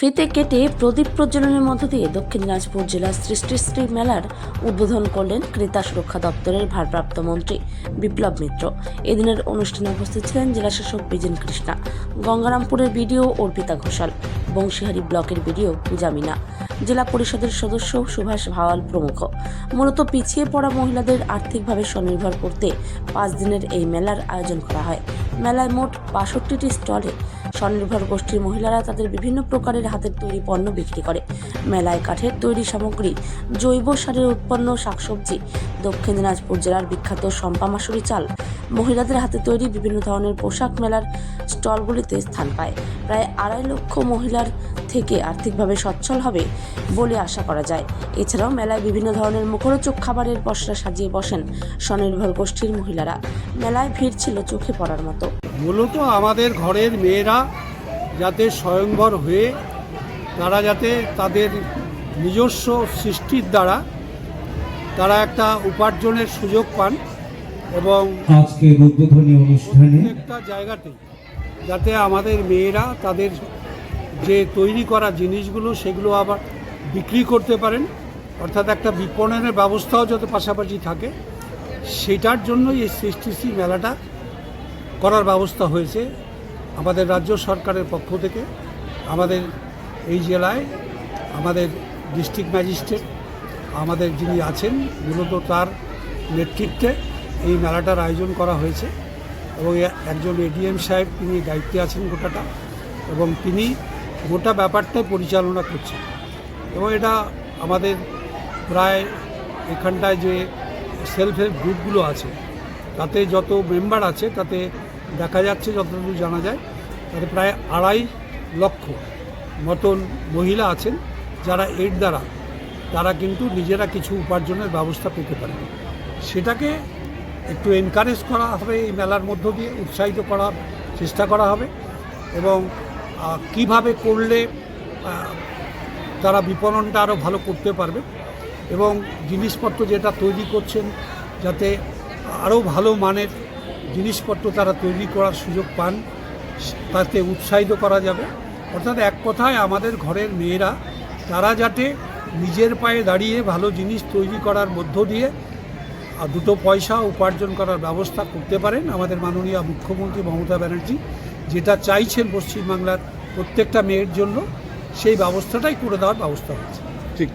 ফিতে কেটে প্রদীপ প্রজ্বলনের মধ্য দিয়ে দক্ষিণ দিনাজপুর জেলার সৃষ্টিশ্রী মেলার উদ্বোধন করলেন ক্রেতা সুরক্ষা দপ্তরের ভারপ্রাপ্ত মন্ত্রী বিপ্লব মিত্র। এদিনের অনুষ্ঠানে উপস্থিত ছিলেন জেলাশাসক বিজেন কৃষ্ণা, গঙ্গারামপুরের বিডিও অর্পিতা ঘোষাল, বংশীহারি ব্লকের বিডিও পূজা মিনা, জেলা পরিষদের সদস্য সুভাষ ভাওয়াল প্রমুখ। মূলত পিছিয়ে পড়া মহিলাদের আর্থিকভাবে স্বনির্ভর করতে 5 দিনের এই মেলার আয়োজন করা হয়। মেলায় মোট 62টি স্টলে স্বনির্ভর গোষ্ঠীর মহিলারা তাদের বিভিন্ন প্রকারের হাতের তৈরি পণ্য বিক্রি করে। মেলায় কাঠের তৈরি সামগ্রী, জৈব সারের উৎপন্ন শাকসবজি, দক্ষিণ দিনাজপুর জেলার বিখ্যাত শম্পা মাসুরি চাল, মহিলাদের হাতে তৈরি বিভিন্ন ধরনের পোশাক মেলার স্টলগুলিতে স্থান পায়। প্রায় 2.5 লক্ষ মহিলার থেকে আর্থিকভাবে সচ্ছল হবে বলে আশা করা যায়। এছাড়াও মেলায় বিভিন্ন ধরনের মুখরোচক খাবারের পসরা সাজিয়ে বসেন স্বনির্ভর গোষ্ঠীর মহিলারা। মেলায় ভিড় ছিল চোখে পড়ার মতো। মূলত আমাদের ঘরের মেয়েরা যাতে স্বয়ংবর হয়ে তারা যাতে তাদের নিজস্ব সৃষ্টির দ্বারা তারা একটা উপার্জনের সুযোগ পান এবং আজকের উদ্বোধনী অনুষ্ঠানে প্রত্যেকটা জায়গাতেই যাতে আমাদের মেয়েরা তাদের যে তৈরি করা জিনিসগুলো সেগুলো আবার বিক্রি করতে পারেন, অর্থাৎ একটা বিপণনের ব্যবস্থাও যাতে পাশাপাশি থাকে, সেটার জন্যই এই সৃষ্টিশ্রী মেলাটা করার ব্যবস্থা হয়েছে আমাদের রাজ্য সরকারের পক্ষ থেকে। আমাদের এই জেলায় আমাদের ডিস্ট্রিক্ট ম্যাজিস্ট্রেট আমাদের যিনি আছেন, মূলত তার নেতৃত্বে এই মেলাটার আয়োজন করা হয়েছে এবং একজন এডিএম সাহেব তিনি দায়িত্বে আছেন গোটাটা, এবং তিনি গোটা ব্যাপারটাই পরিচালনা করছেন। এবং এটা আমাদের প্রায় এখানটায় যে সেলফ হেল্প গ্রুপগুলো আছে তাতে যত মেম্বার আছে তাতে দেখা যাচ্ছে, যতদূর জানা যায়, তাতে প্রায় 2.5 লক্ষ মতন মহিলা আছেন যারা এর দ্বারা তারা কিন্তু নিজেরা কিছু উপার্জনের ব্যবস্থা পেতে পারে। সেটাকে একটু এনকারেজ করা হবে, এই মেলার মধ্য দিয়ে উৎসাহিত করার চেষ্টা করা হবে এবং কিভাবে করলে তারা বিপণনটা আরও ভালো করতে পারবে এবং জিনিসপত্র যেটা তৈরি করছেন যাতে আরও ভালো মানের জিনিসপত্র তারা তৈরি করার সুযোগ পান, তাতে উৎসাহিত করা যাবে। অর্থাৎ এক কথায় আমাদের ঘরের মেয়েরা তারা যাতে নিজের পায়ে দাঁড়িয়ে ভালো জিনিস তৈরি করার মধ্য দিয়ে দুটো পয়সা উপার্জন করার ব্যবস্থা করতে পারেন। আমাদের মাননীয় মুখ্যমন্ত্রী মমতা ব্যানার্জি যেটা চাইছেন পশ্চিমবাংলার প্রত্যেকটা মেয়ের জন্য, সেই ব্যবস্থাটাই করে দেওয়ার ব্যবস্থা হচ্ছে। ঠিক।